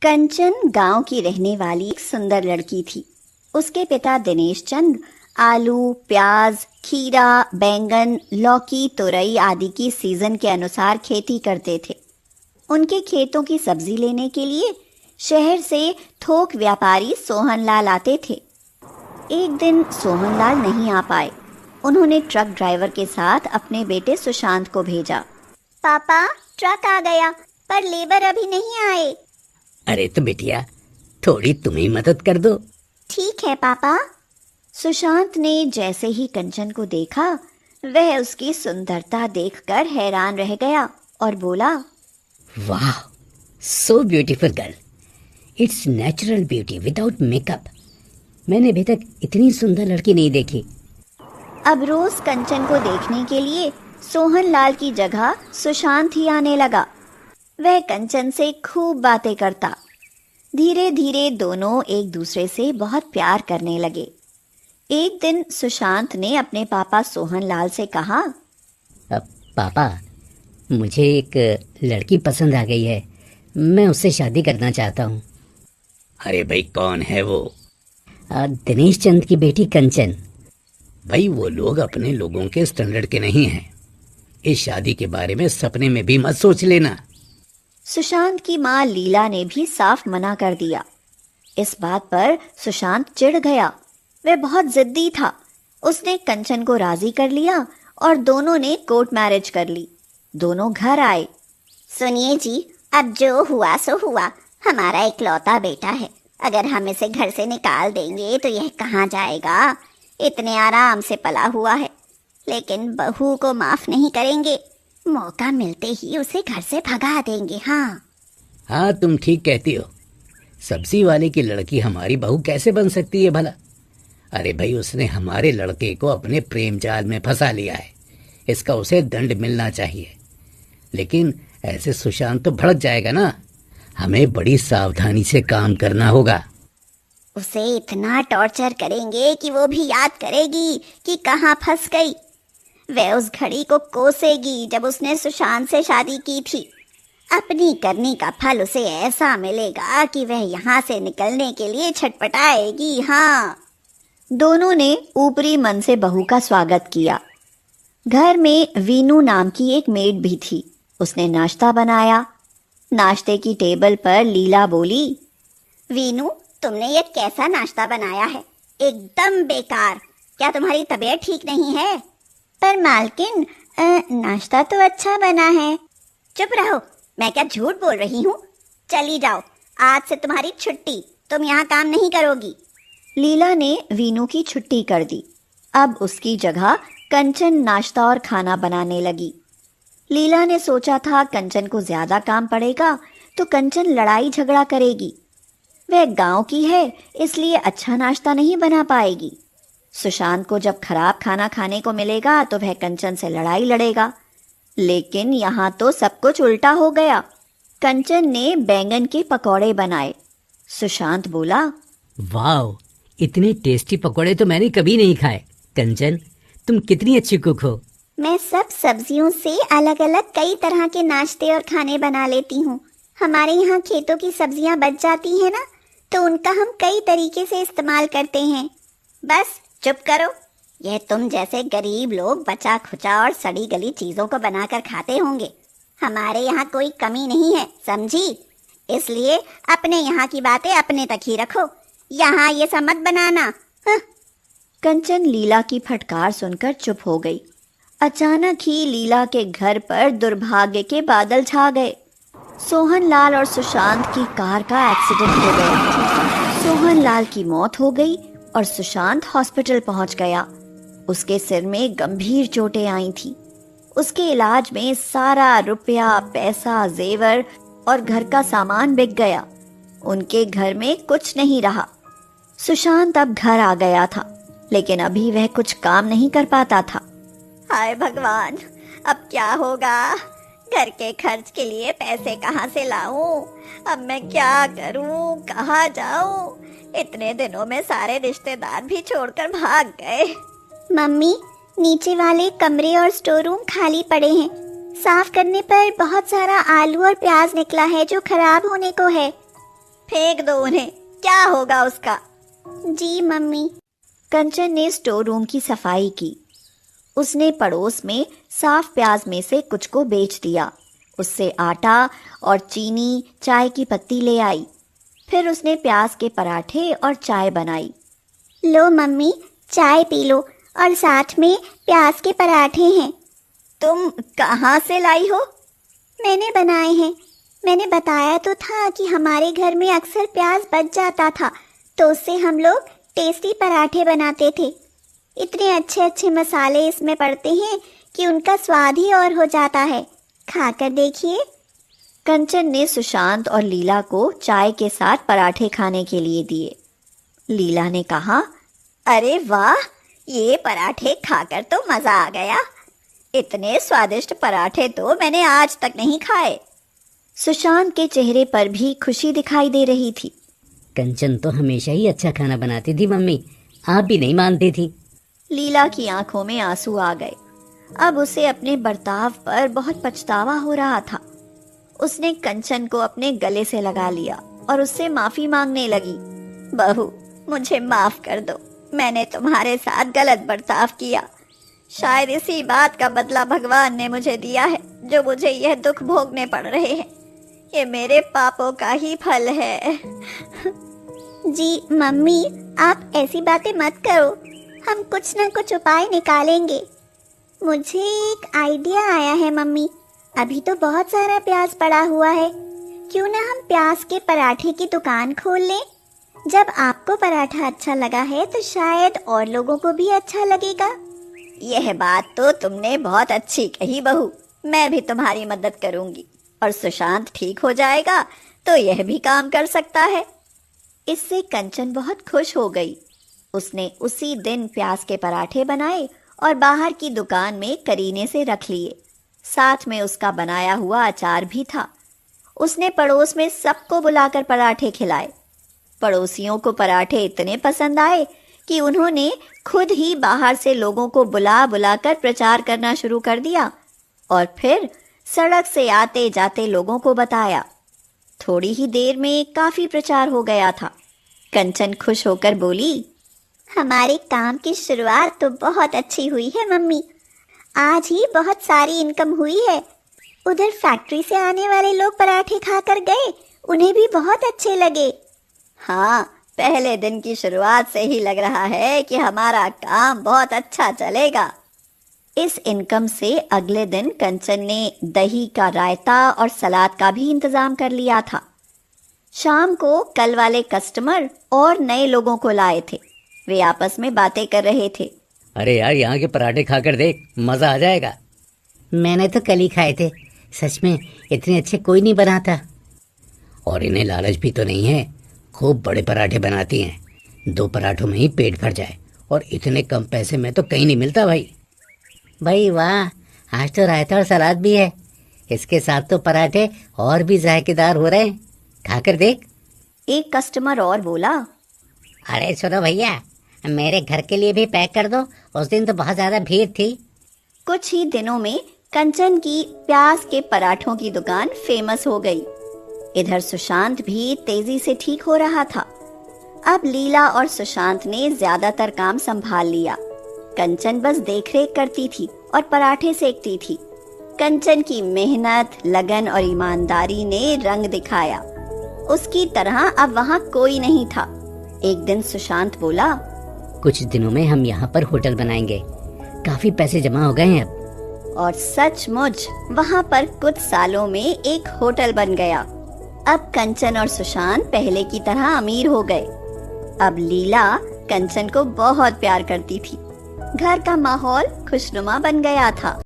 कंचन गांव की रहने वाली एक सुंदर लड़की थी। उसके पिता दिनेश चंद आलू, प्याज, खीरा, बैंगन, लौकी, तुरई आदि की सीजन के अनुसार खेती करते थे। उनके खेतों की सब्जी लेने के लिए शहर से थोक व्यापारी सोहनलाल आते थे। एक दिन सोहनलाल नहीं आ पाए। उन्होंने ट्रक ड्राइवर के साथ अपने बेटे सुशांत को भेजा। पापा, ट्रक आ गया, पर लेबर अभी नहीं आए। अरे तो बिटिया, थोड़ी तुम ही मदद कर दो। ठीक है पापा। सुशांत ने जैसे ही कंचन को देखा, वह उसकी सुंदरता देखकर हैरान रह गया और बोला, वाह, so beautiful girl. It's natural beauty without makeup. मैंने अभी तक इतनी सुंदर लड़की नहीं देखी। अब रोज कंचन को देखने के लिए सोहनलाल की जगह सुशांत ही आने लगा। वह कंचन से खूब बातें करता। धीरे धीरे दोनों एक दूसरे से बहुत प्यार करने लगे। एक दिन सुशांत ने अपने पापा सोहनलाल से कहा, पापा, मुझे एक लड़की पसंद आ गई है। मैं उससे शादी करना चाहता हूँ। अरे भाई, कौन है वो? दिनेश चंद की बेटी कंचन। भाई, वो लोग अपने लोगों के स्टैंडर्ड के नहीं हैं। इस शादी के बारे में सपने में भी मत सोच लेना। सुशांत की माँ लीला ने भी साफ मना कर दिया। इस बात पर सुशांत चिढ़ गया। वह बहुत जिद्दी था। उसने कंचन को राजी कर लिया और दोनों ने कोर्ट मैरिज कर ली। दोनों घर आए। सुनिए जी, अब जो हुआ सो हुआ। हमारा इकलौता बेटा है। अगर हम इसे घर से निकाल देंगे तो यह कहाँ जाएगा? इतने आराम से पला हुआ है। लेकिन बहू को माफ नहीं करेंगे। मौका मिलते ही उसे घर से भगा देंगे। हाँ, तुम ठीक कहती हो। सब्जी वाले की लड़की हमारी बहू कैसे बन सकती है भला? अरे भाई, उसने हमारे लड़के को अपने प्रेम जाल में फंसा लिया है। इसका उसे दंड मिलना चाहिए। लेकिन ऐसे सुशांत तो भड़क जाएगा ना। हमें बड़ी सावधानी से काम करना होगा। उसे इतना टॉर्चर करेंगे कि वो भी याद करेगी कि कहाँ फंस गई। वह उस घड़ी को कोसेगी जब उसने सुशांत से शादी की थी। अपनी करनी का फल उसे ऐसा मिलेगा कि वह यहाँ से निकलने के लिए छटपटाएगी। दोनों ने ऊपरी मन से बहू का स्वागत किया। घर में वीनू नाम की एक मेड भी थी। उसने नाश्ता बनाया। नाश्ते की टेबल पर लीला बोली, वीनू, तुमने ये कैसा नाश्ता बनाया है? एकदम बेकार। क्या तुम्हारी तबीयत ठीक नहीं है? पर मालकिन, नाश्ता तो अच्छा बना है। चुप रहो, मैं क्या झूठ बोल रही हूँ? चली जाओ, आज से तुम्हारी छुट्टी। तुम यहाँ काम नहीं करोगी। लीला ने वीनू की छुट्टी कर दी। अब उसकी जगह कंचन नाश्ता और खाना बनाने लगी। लीला ने सोचा था कंचन को ज्यादा काम पड़ेगा तो कंचन लड़ाई झगड़ा करेगी। वह गांव की है, इसलिए अच्छा नाश्ता नहीं बना पाएगी। सुशांत को जब खराब खाना खाने को मिलेगा तो वह कंचन से लड़ाई लड़ेगा। लेकिन यहाँ तो सब कुछ उल्टा हो गया। कंचन ने बैंगन के पकौड़े बनाए। सुशांत बोला, वाह, इतने टेस्टी पकौड़े तो मैंने कभी नहीं खाए। कंचन, तुम कितनी अच्छी कुक हो। मैं सब सब्जियों से अलग अलग कई तरह के नाश्ते और खाने बना लेती हूँ। हमारे यहाँ खेतों की सब्जियाँ बच जाती हैं ना, तो उनका हम कई तरीके से इस्तेमाल करते हैं। बस चुप करो। यह तुम जैसे गरीब लोग बचा खुचा और सड़ी गली चीजों को बनाकर खाते होंगे। हमारे यहाँ कोई कमी नहीं है, समझी? इसलिए अपने यहाँ की बातें अपने तक ही रखो। यहाँ ये सब मत बनाना। कंचन लीला की फटकार सुनकर चुप हो गई। अचानक ही लीला के घर पर दुर्भाग्य के बादल छा गए। सोहनलाल और सुशांत की कार का एक्सीडेंट हो गया। सोहनलाल की मौत हो गई और सुशांत हॉस्पिटल पहुंच गया। उसके सिर में गंभीर चोटें आई थी। उसके इलाज में सारा रुपया, पैसा, जेवर और घर का सामान बिक गया। उनके घर में कुछ नहीं रहा। सुशांत अब घर आ गया था, लेकिन अभी वह कुछ काम नहीं कर पाता था। हाय भगवान, अब क्या होगा? घर के खर्च के लिए पैसे कहाँ से लाऊं? अब मैं क्या करूं? कहाँ जाऊं? इतने दिनों में सारे रिश्तेदार भी छोड़कर भाग गए। मम्मी, नीचे वाले कमरे और स्टोर रूम खाली पड़े हैं। साफ करने पर बहुत सारा आलू और प्याज निकला है जो खराब होने को है। फेंक दो उन्हें, क्या होगा उसका। जी मम्मी। कंचन ने स्टोर रूम की सफाई की। उसने पड़ोस में साफ प्याज में से कुछ को बेच दिया। उससे आटा और चीनी, चाय की पत्ती ले आई। फिर उसने प्याज के पराठे और चाय बनाई। लो मम्मी, चाय पी लो और साथ में प्याज के पराठे हैं। तुम कहाँ से लाई हो? मैंने बनाए हैं। मैंने बताया तो था कि हमारे घर में अक्सर प्याज बच जाता था, तो उससे हम लोग टेस्टी पराठे बनाते थे। इतने अच्छे अच्छे मसाले इसमें पड़ते हैं कि उनका स्वाद ही और हो जाता है। खाकर देखिए। कंचन ने सुशांत और लीला को चाय के साथ पराठे खाने के लिए दिए। लीला ने कहा, अरे वाह, ये पराठे खाकर तो मजा आ गया। इतने स्वादिष्ट पराठे तो मैंने आज तक नहीं खाए। सुशांत के चेहरे पर भी खुशी दिखाई दे रही थी। कंचन तो हमेशा ही अच्छा खाना बनाती थी मम्मी, आप भी नहीं मानती थी। लीला की आंखों में आंसू आ गए। अब उसे अपने बर्ताव पर बहुत पछतावा हो रहा था। उसने कंचन को अपने गले से लगा लिया और उससे माफी मांगने लगी। बहू, मुझे माफ कर दो, मैंने तुम्हारे साथ गलत बर्ताव किया। शायद इसी बात का बदला भगवान ने मुझे दिया है, जो मुझे यह दुख भोगने पड़ रहे हैं। ये मेरे पापों का ही फल है। जी मम्मी, आप ऐसी बातें मत करो, हम कुछ ना कुछ उपाय निकालेंगे। मुझे एक आइडिया आया है मम्मी। अभी तो बहुत सारा प्याज पड़ा हुआ है, क्यों ना हम प्याज के पराठे की दुकान खोल लें। जब आपको पराठा अच्छा लगा है तो शायद और लोगों को भी अच्छा लगेगा। यह बात तो तुमने बहुत अच्छी कही बहू, मैं भी तुम्हारी मदद करूंगी और सुशांत ठीक हो जाएगा तो यह भी काम कर सकता है। इससे कंचन बहुत खुश हो गई। उसने उसी दिन प्याज के पराठे बनाए और बाहर की दुकान में करीने से रख लिए। साथ में उसका बनाया हुआ अचार भी था। उसने पड़ोस में सबको बुलाकर पराठे खिलाए। पड़ोसियों को पराठे इतने पसंद आए कि उन्होंने खुद ही बाहर से लोगों को बुला बुलाकर प्रचार करना शुरू कर दिया और फिर सड़क से आते जाते लोगों को बताया। थोड़ी ही देर में काफी प्रचार हो गया था। कंचन खुश होकर बोली, हमारे काम की शुरुआत तो बहुत अच्छी हुई है मम्मी। आज ही बहुत सारी इनकम हुई है। उधर फैक्ट्री से आने वाले लोग पराठे खाकर गए, उन्हें भी बहुत अच्छे लगे। हाँ, पहले दिन की शुरुआत से ही लग रहा है कि हमारा काम बहुत अच्छा चलेगा। इस इनकम से अगले दिन कंचन ने दही का रायता और सलाद का भी इंतजाम कर लिया था। शाम को कल वाले कस्टमर और नए लोगों को लाए थे। वे आपस में बातें कर रहे थे। अरे यार, यहाँ के पराठे खाकर देख, मजा आ जाएगा। मैंने तो कल ही खाए थे, सच में इतने अच्छे कोई नहीं बनाता। और इन्हें लालच भी तो नहीं है, खूब बड़े पराठे बनाती हैं। 2 पराठों में ही पेट भर जाए, और इतने कम पैसे में तो कहीं नहीं मिलता भाई। भाई वाह, आज तो रायता और सलाद भी है। इसके साथ तो पराठे और भी जायकेदार हो रहे हैं, खाकर देख। एक कस्टमर और बोला, अरे सुनो भैया, मेरे घर के लिए भी पैक कर दो, उस दिन तो बहुत ज्यादा भीड़ थी। कुछ ही दिनों में कंचन की प्याज के पराठों की दुकान फेमस हो गई। इधर सुशांत भी तेजी से ठीक हो रहा था। अब लीला और सुशांत ने ज्यादातर काम संभाल लिया। कंचन बस देखरेख करती थी और पराठे सेकती थी। कंचन की मेहनत, लगन और ईमानदारी ने रंग दिखाया। उसकी तरह अब वहाँ कोई नहीं था। एक दिन सुशांत बोला, कुछ दिनों में हम यहाँ पर होटल बनाएंगे, काफी पैसे जमा हो गए हैं अब। और सचमुच वहाँ पर कुछ सालों में एक होटल बन गया। अब कंचन और सुशांत पहले की तरह अमीर हो गए। अब लीला कंचन को बहुत प्यार करती थी। घर का माहौल खुशनुमा बन गया था।